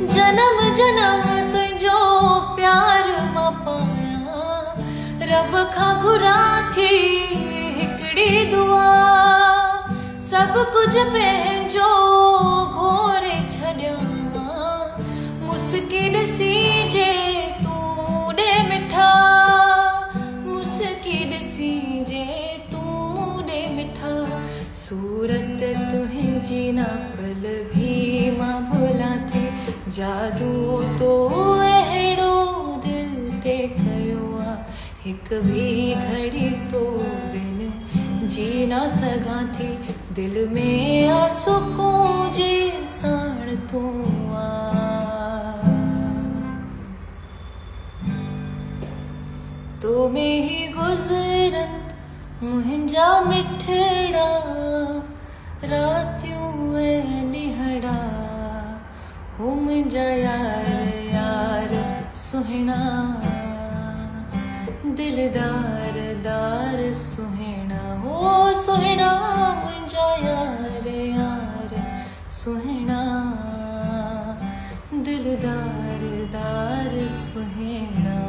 जन्म जन्म तुझो प्यार मां पाया, रब खां घुरा थी हिकड़ी दुआ। सब कुछ पंहिंजो घोरे छॾिया, मुस्की ॾिसी जे तूं ॾे मिठा, मुस्की ॾिसी जे तूं ॾे मिठा। सूरत तुंहिंजी ना पल भी मां भुलां थी, जादू तो अहिड़ो दिल ते कयो आ, हिक भी घड़ी तो बिन जी ना सघां थी। दिल में आ सुकून जे साण तूं आ। तो में ही गुज़रन मुंहिंजा मिठड़ा रातियूं ऐं ॾींहड़ा, हो मुंहिंजा यार यार सुहिणा, दिलदार दार सुहिणा, हो सुहिणा मुंहिंजा यार यार सुहिणा, दिलदार दार सुहिणा।